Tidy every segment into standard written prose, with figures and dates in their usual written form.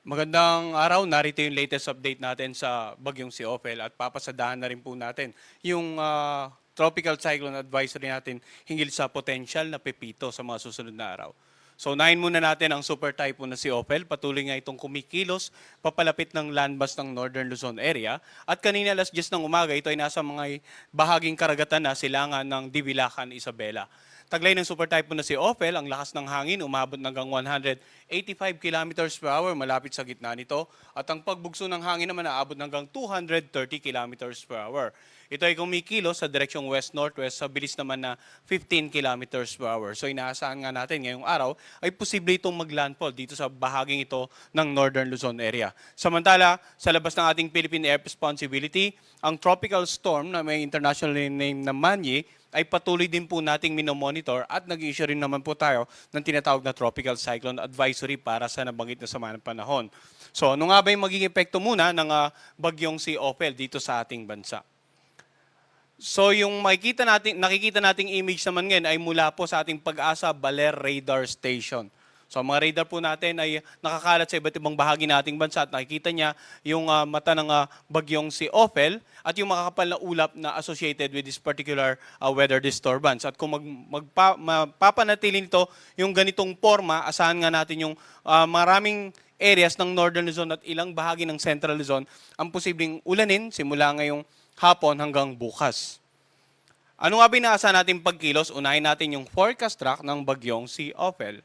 Magandang araw, narito yung latest update natin sa bagyong si Ophel at papasadahan na rin po natin yung tropical cyclone advisory natin hinggil sa potential na pepito sa mga susunod na araw. So unahin muna natin ang super typhoon na si Ophel. Patuloy nga itong kumikilos papalapit ng landmass ng Northern Luzon area. At kanina alas 10 ng umaga, ito ay nasa mga bahaging karagatan na silangan ng Divilacan, Isabela. Taglay ng super typhoon na si Ophel, ang lakas ng hangin umabot hanggang 185 kilometers per hour malapit sa gitna nito at ang pagbugso ng hangin naman aabot hanggang 230 kilometers per hour. Ito ay kumikilos sa direksyong west-northwest sa bilis naman na 15 kilometers per hour. So inaasahan nga natin ngayong araw ay posible itong maglandfall dito sa bahaging ito ng Northern Luzon area. Samantala, sa labas ng ating Philippine Air Responsibility, ang tropical storm na may international name na Manye ay patuloy din po nating minomonitor at nag-issue rin naman po tayo ng tinatawag na Tropical Cyclone Advisory para sa nabanggit na sama ng panahon. So ano nga ba yung magiging epekto muna ng bagyong si Ophel dito sa ating bansa? So yung nakikita nating image naman ngayon ay mula po sa ating Pag-asa Baler Radar Station. So ang mga radar po natin ay nakakalat sa iba't ibang bahagi nating bansa at nakikita niya yung mata ng bagyong si Ophel at yung makakapal na ulap na associated with this particular weather disturbance. At kung mapapanatili nito yung ganitong forma, asahan nga natin yung maraming areas ng Northern Luzon at ilang bahagi ng Central Luzon ang posibleng ulanin simula ngayong hapon hanggang bukas. Ano nga ba inaasahan natin pagkilos? Unahin natin yung forecast track ng bagyong si Ophel.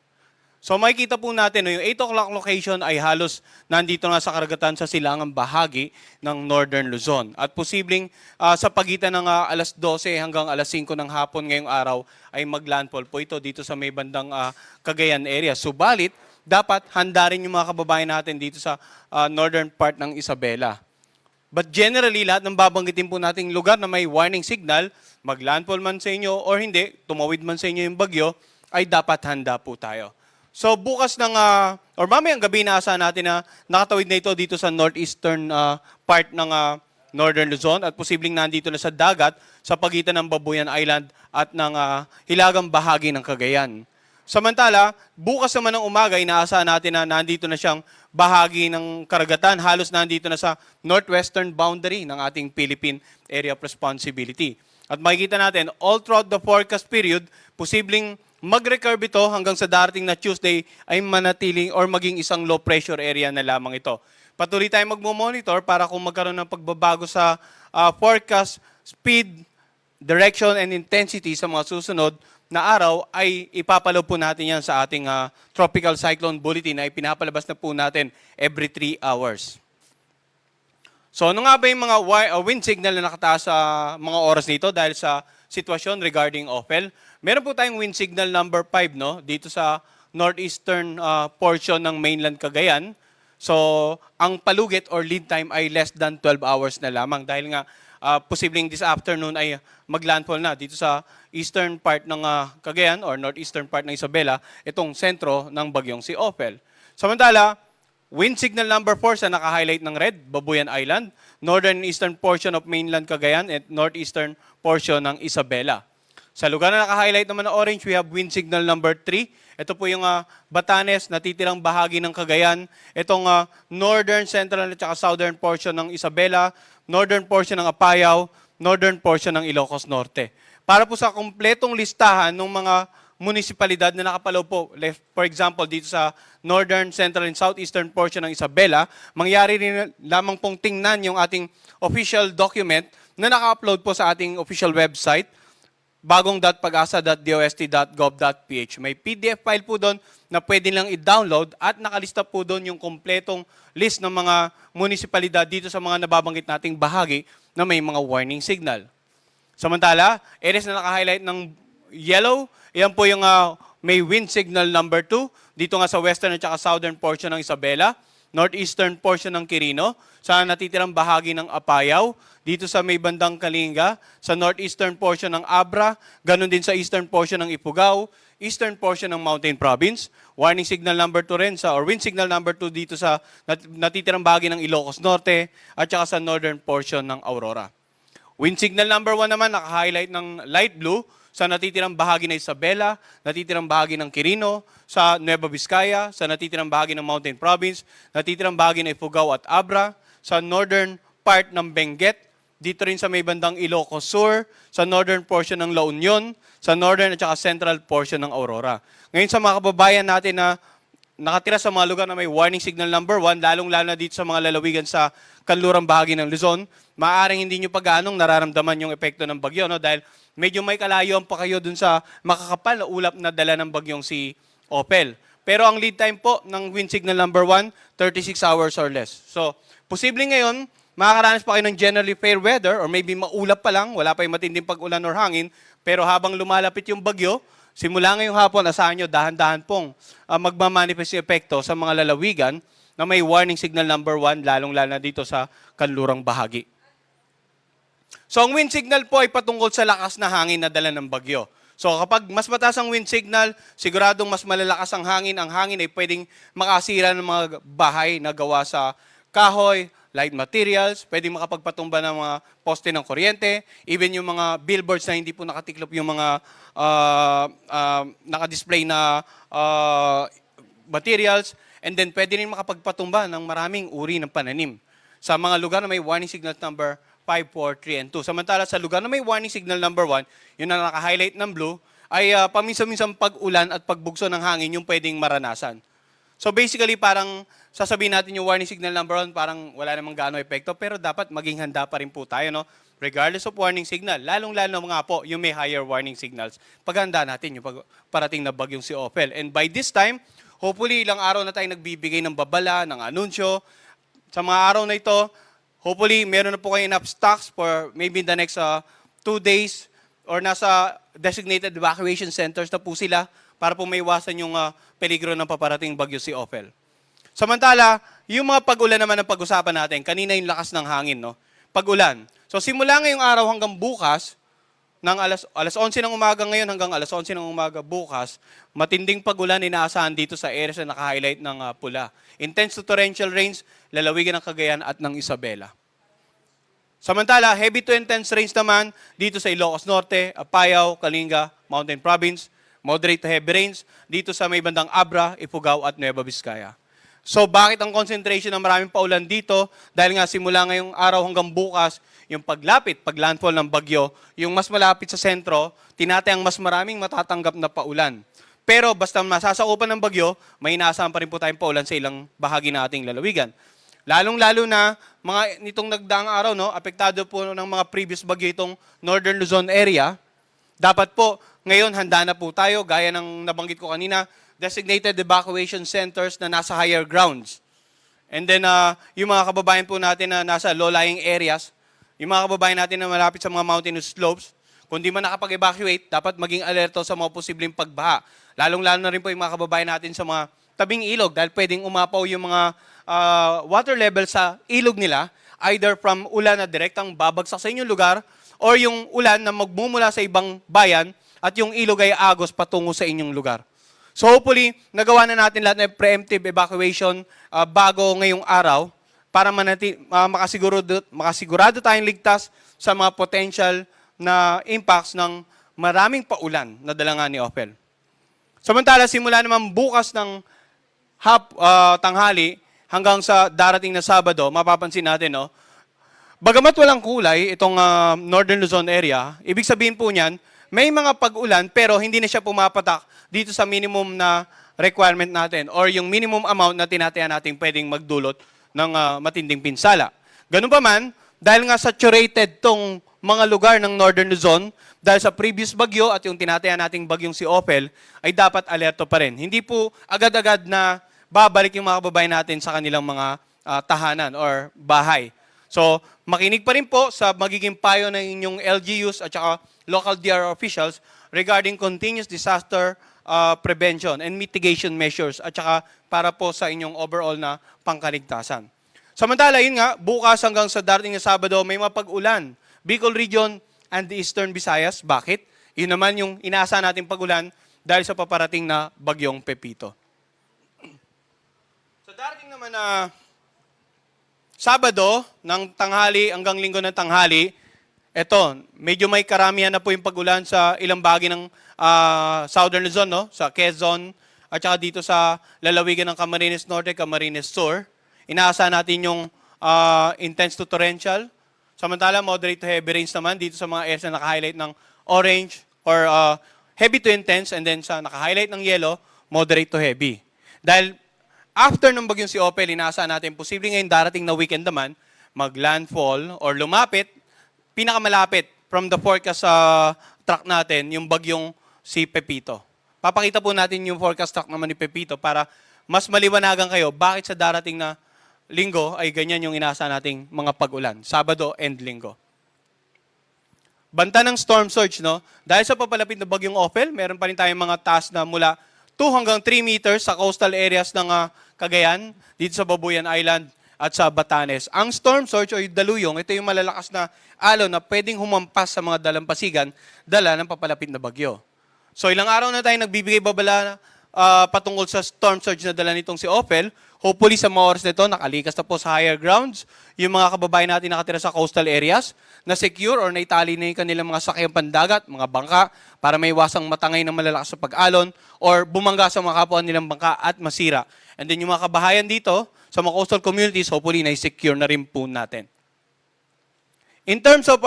So makikita po natin, yung 8 o'clock location ay halos nandito na sa karagatan sa silangang bahagi ng Northern Luzon. At posibleng sa pagitan ng alas 12 hanggang alas 5 ng hapon ngayong araw ay maglandfall po ito dito sa may bandang Cagayan area. Subalit, dapat handa rin yung mga kababayan natin dito sa northern part ng Isabela. But generally, lahat ng babanggitin po nating lugar na may warning signal, maglandfall man sa inyo or hindi, tumawid man sa inyo yung bagyo, ay dapat handa po tayo. So bukas or mamayang gabi naasahan natin na nakatawid na ito dito sa northeastern part ng Northern Luzon at posibleng nandito na sa dagat sa pagitan ng Babuyan Island at ng hilagang bahagi ng Cagayan. Samantala, bukas naman ng umaga, inaasahan natin na nandito na siyang bahagi ng karagatan, halos nandito na sa northwestern boundary ng ating Philippine Area of Responsibility. At makikita natin, all throughout the forecast period, posibleng mag-recurve ito hanggang sa darating na Tuesday ay manatiling or maging isang low pressure area na lamang ito. Patuloy tayong magmo-monitor para kung magkaroon ng pagbabago sa forecast, speed, direction, and intensity sa mga susunod na araw ay ipapalaw po natin yan sa ating Tropical Cyclone Bulletin na ipinapalabas na po natin every 3 hours. So ano nga ba yung mga wind signal na nakataas sa mga oras nito dahil sa sitwasyon regarding Ophel? Meron po tayong wind signal number 5 dito sa northeastern portion ng mainland Cagayan. So ang palugit or lead time ay less than 12 hours na lamang dahil nga posibleng this afternoon ay maglandfall na dito sa eastern part ng Cagayan or northeastern part ng Isabela, itong sentro ng bagyong si Ophel. Samantala, wind signal number 4 sa naka-highlight ng red, Babuyan Island, northern and eastern portion of mainland Cagayan at northeastern portion ng Isabela. Sa lugar na naka-highlight naman na orange, we have wind signal number 3. Ito po yung Batanes, natitirang bahagi ng Cagayan. Itong northern, central at saka southern portion ng Isabela, northern portion ng Apayao, northern portion ng Ilocos Norte. Para po sa kumpletong listahan ng mga munisipalidad na nakapalaw po, for example, dito sa northern, central, and southeastern portion ng Isabela, mangyari rin lamang pong tingnan yung ating official document na naka-upload po sa ating official website, bagong.pagasa.dost.gov.ph. May PDF file po doon na pwede lang i-download at nakalista po doon yung kompletong list ng mga munisipalidad dito sa mga nababanggit nating bahagi na may mga warning signal. Samantala, areas na naka-highlight ng yellow, yan po yung may wind signal number 2 dito nga sa western at saka southern portion ng Isabela, northeastern portion ng Quirino, sa natitirang bahagi ng Apayao, dito sa may bandang Kalinga, sa northeastern portion ng Abra, ganun din sa eastern portion ng Ifugao, eastern portion ng Mountain Province, warning signal number 2 rin or wind signal number 2 dito sa natitirang bahagi ng Ilocos Norte at saka sa northern portion ng Aurora. Wind signal number 1 naman, naka-highlight ng light blue sa natitirang bahagi ng Isabela, natitirang bahagi ng Quirino, sa Nueva Vizcaya, sa natitirang bahagi ng Mountain Province, natitirang bahagi ng Ifugao at Abra, sa northern part ng Benguet, dito rin sa may bandang Ilocos Sur, sa northern portion ng La Union, sa northern at saka central portion ng Aurora. Ngayon sa mga kababayan natin na nakatira sa mga lugar na may warning signal number 1, lalong-lalo na dito sa mga lalawigan sa kanlurang bahagi ng Luzon, maaaring hindi nyo pag-aanong nararamdaman yung epekto ng bagyo, no? Dahil medyo may kalayuan pa kayo dun sa makakapal na ulap na dala ng bagyong si Opel. Pero ang lead time po ng wind signal number 1, 36 hours or less. So, posible ngayon, makakaranas pa kayo ng generally fair weather or maybe maulap pa lang, wala pa yung matinding pag-ulan or hangin, pero habang lumalapit yung bagyo, simula ngayong hapon, asahan nyo, dahan-dahan pong magmamanifest yung epekto sa mga lalawigan na may warning signal number 1, lalong-lalo na dito sa kanlurang bahagi. So ang wind signal po ay patungkol sa lakas na hangin na dala ng bagyo. So kapag mas mataas ang wind signal, siguradong mas malalakas ang hangin. Ang hangin ay pwedeng makasira ng mga bahay na gawa sa kahoy, light materials, pwedeng makapagpatumba ng mga poste ng kuryente, even yung mga billboards na hindi po nakatiklop yung mga nakadisplay na materials, and then pwede rin makapagpatumba ng maraming uri ng pananim sa mga lugar na may warning signal number 5, 4, 3, and 2. Samantala sa lugar na may warning signal number 1, yun na naka-highlight ng blue, ay paminsan-minsan pag-ulan at pagbugso ng hangin yung pwedeng maranasan. So basically parang sasabihin natin yung warning signal number 1, parang wala namang gaano epekto, pero dapat maging handa pa rin po tayo, no? Regardless of warning signal, lalong-lalo mga po yung may higher warning signals, paghanda natin yung parating na bagyong si Opel. And by this time, hopefully ilang araw na tayo nagbibigay ng babala, ng anunsyo. Sa mga araw na ito, hopefully meron na po kayo enough stocks for maybe in the next 2 days or nasa designated evacuation centers na po sila para po maiwasan yung peligro ng paparating bagyo si Opel. Samantala, yung mga pag-ulan naman ang pag-usapan natin, kanina yung lakas ng hangin, no? Pag-ulan. So simula ngayong araw hanggang bukas, ng alas 11 ng umaga ngayon hanggang alas 11 ng umaga bukas, matinding pag-ulan inaasahan dito sa areas na naka-highlight ng pula. Intense to torrential rains, lalawigan ng Cagayan at ng Isabela. Samantala, heavy to intense rains naman dito sa Ilocos Norte, Apayao, Kalinga, Mountain Province, moderate to heavy rains dito sa may bandang Abra, Ifugao at Nueva Vizcaya. So bakit ang concentration ng maraming paulan dito? Dahil nga simula ngayong araw hanggang bukas, yung paglandfall ng bagyo, yung mas malapit sa sentro, tinatayang mas maraming matatanggap na paulan. Pero basta masasakupan ng bagyo, may inaasahan pa rin po tayong paulan sa ilang bahagi ng ating lalawigan. Lalong-lalo na mga nitong nagdaang araw, no, apektado po ng mga previous bagyo itong Northern Luzon area. Dapat po, ngayon handa na po tayo, gaya ng nabanggit ko kanina, designated evacuation centers na nasa higher grounds. And then, yung mga kababayan po natin na nasa low-lying areas, yung mga kababayan natin na malapit sa mga mountainous slopes, kung di man nakapag-evacuate, dapat maging alerto sa mga posibleng pagbaha. Lalong-lalo na rin po yung mga kababayan natin sa mga tabing ilog dahil pwedeng umapaw yung mga water level sa ilog nila, either from ulan na direktang babagsak sa inyong lugar or yung ulan na magmumula sa ibang bayan at yung ilog ay agos patungo sa inyong lugar. So hopefully, nagawa na natin lahat ng preemptive evacuation bago ngayong araw para makasigurado tayong ligtas sa mga potential na impacts ng maraming paulan na dala nga ni Opel. Samantala, simula naman bukas ng tanghali hanggang sa darating na Sabado, mapapansin natin, no? Bagamat walang kulay itong Northern Luzon area, ibig sabihin po niyan, may mga pag-ulan pero hindi na siya pumapatak dito sa minimum na requirement natin or yung minimum amount na tinataya natin pwedeng magdulot ng matinding pinsala. Ganun pa man, dahil nga saturated tong mga lugar ng Northern Luzon, dahil sa previous bagyo at yung tinataya nating bagyong si Opel, ay dapat alerto pa rin. Hindi po agad-agad na babalik yung mga kababayan natin sa kanilang mga tahanan or bahay. So, makinig pa rin po sa magiging payo ng inyong LGUs at saka local DRR officials regarding continuous disaster prevention and mitigation measures at saka para po sa inyong overall na pangkaligtasan. Samantala, yun nga, bukas hanggang sa darating na Sabado, may mapag-ulan. Bicol Region and the Eastern Visayas. Bakit? Yun naman yung inaasahan nating pag-ulan dahil sa paparating na bagyong Pepito. So darating naman na Sabado ng tanghali hanggang Linggo ng tanghali, Eto, medyo may karamihan na po yung pag-ulan sa ilang bahagi ng Southern Luzon, no? Sa Quezon, at saka dito sa lalawigan ng Camarines Norte, Camarines Sur. Inaasahan natin yung intense to torrential. Samantala, moderate to heavy rains naman dito sa mga areas na naka-highlight ng orange or heavy to intense, and then sa naka-highlight ng yellow, moderate to heavy. Dahil after ng bagyong si Opel, inaasahan natin posible ngayon darating na weekend naman, mag-landfall or lumapit, pinakamalapit from the forecast track natin, yung bagyong si Pepito. Papakita po natin yung forecast track naman ni Pepito para mas maliwanagan kayo bakit sa darating na linggo ay ganyan yung inaasahan nating mga pag-ulan, Sabado and Linggo. Banta ng storm surge, no? Dahil sa papalapit na bagyong Opel, meron pa rin tayong mga taas na mula 2 hanggang 3 meters sa coastal areas ng Cagayan, dito sa Babuyan Island at sa Batanes. Ang storm surge o yung daluyong, ito yung malalakas na alon na pwedeng humampas sa mga dalampasigan, dala ng papalapit na bagyo. So ilang araw na tayo nagbibigay babala patungkol sa storm surge na dala nitong si Opel. Hopefully sa mga oras nito, nakalikas na po sa higher grounds yung mga kababayan natin nakatira sa coastal areas na secure or naitali na yung kanilang mga sakyang pandagat, mga bangka, para may iwasang matangay na malalakas sa pag-alon or bumangga sa mga kapwa nilang bangka at masira. And then yung mga kabahayan dito, sa mga coastal communities, hopefully na-secure na rin po natin. In terms of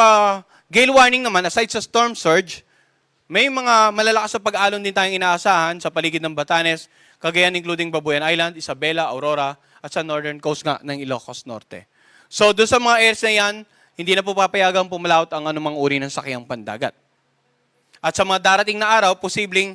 gale warning naman, aside sa storm surge, may mga malalakas sa pag-alon din tayong inaasahan sa paligid ng Batanes, Cagayan including Babuyan Island, Isabela, Aurora, at sa northern coast nga ng Ilocos Norte. So doon sa mga areas na yan, hindi na po papayagang pumalaot ang anumang uri ng sakyang pandagat. At sa mga darating na araw, posibleng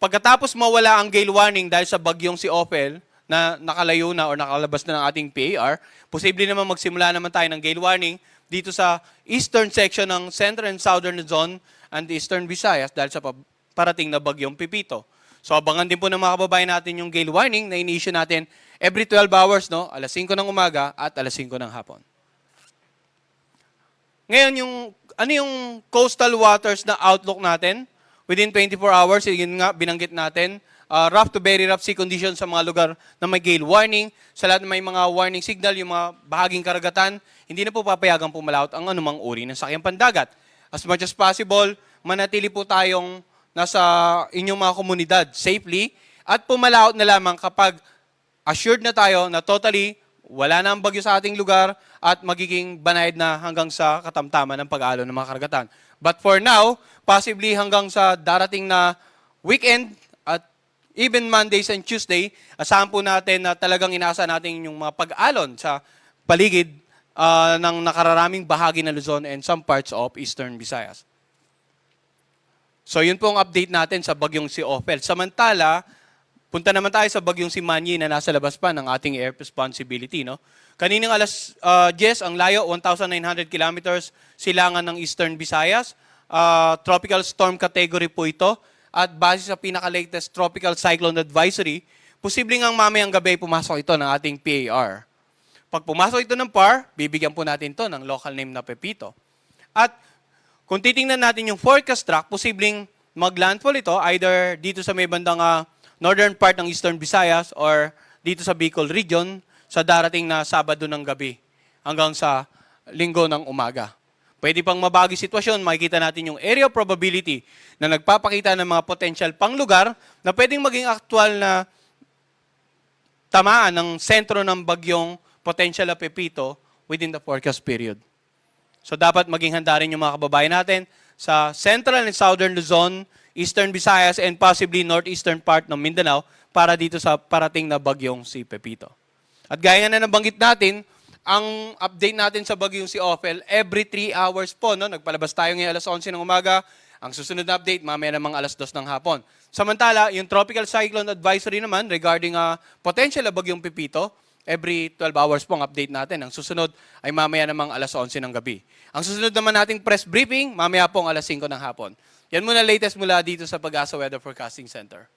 pagkatapos mawala ang gale warning dahil sa bagyong si Opel, na nakalayo na or nakalabas na ng ating PAR, posible naman magsimula naman tayo ng gale warning dito sa eastern section ng Central and Southern Luzon and Eastern Visayas dahil sa parating na bagyong Pepito. So abangan din po ng mga kababayan natin yung gale warning na ini-issue natin every 12 hours, no? Alas 5 ng umaga at alas 5 ng hapon. Ngayon, ano yung coastal waters na outlook natin? Within 24 hours, yun nga, binanggit natin, rough to very rough sea conditions sa mga lugar na may gale warning. Sa lahat na may mga warning signal, yung mga bahaging karagatan, hindi na po papayagang pumalaot ang anumang uri ng sakyang pandagat. As much as possible, manatili po tayong nasa inyong mga komunidad safely at pumalaot na lamang kapag assured na tayo na totally wala na ang bagyo sa ating lugar at magiging banayad na hanggang sa katamtaman ng pag-alon ng mga karagatan. But for now, possibly hanggang sa darating na weekend at even Mondays and Tuesday, asahan po natin na talagang inaasahan natin yung mga pag-alon sa paligid ng nakararaming bahagi ng Luzon and some parts of Eastern Visayas. So yun po ang update natin sa bagyong si Opel. Samantala, punta naman tayo sa bagyong si Manny na nasa labas pa ng ating air responsibility. No? Kaninang alas 10, ang layo, 1,900 kilometers, silangan ng Eastern Visayas. Tropical storm category po ito. At base sa pinaka-latest tropical cyclone advisory, posibleng ang mamayang gabi pumasok ito ng ating PAR. Pag pumasok ito ng PAR, bibigyan po natin ito ng local name na Pepito. At kung titingnan natin yung forecast track, posibleng mag-landfall ito either dito sa may bandang northern part ng Eastern Visayas or dito sa Bicol region sa darating na Sabado ng gabi hanggang sa Linggo ng umaga. Pwede pang mabagi sitwasyon, makikita natin yung area of probability na nagpapakita ng mga potential pang lugar na pwedeng maging aktual na tamaan ng sentro ng bagyong potential na Pepito within the forecast period. So dapat maging handa rin yung mga kababayan natin sa Central and Southern Luzon, Eastern Visayas, and possibly northeastern part ng Mindanao para dito sa parating na bagyong si Pepito. At gaya nga na nabanggit natin, ang update natin sa bagyong si Opel, every 3 hours po, no? Nagpalabas tayo ngayon alas 11 ng umaga. Ang susunod na update, mamaya namang alas 2 ng hapon. Samantala, yung tropical cyclone advisory naman regarding potential na bagyong Pepito, every 12 hours po ang update natin. Ang susunod ay mamaya namang alas 11 ng gabi. Ang susunod naman nating press briefing, mamaya po ang alas 5 ng hapon. Yan muna latest mula dito sa Pag-asa Weather Forecasting Center.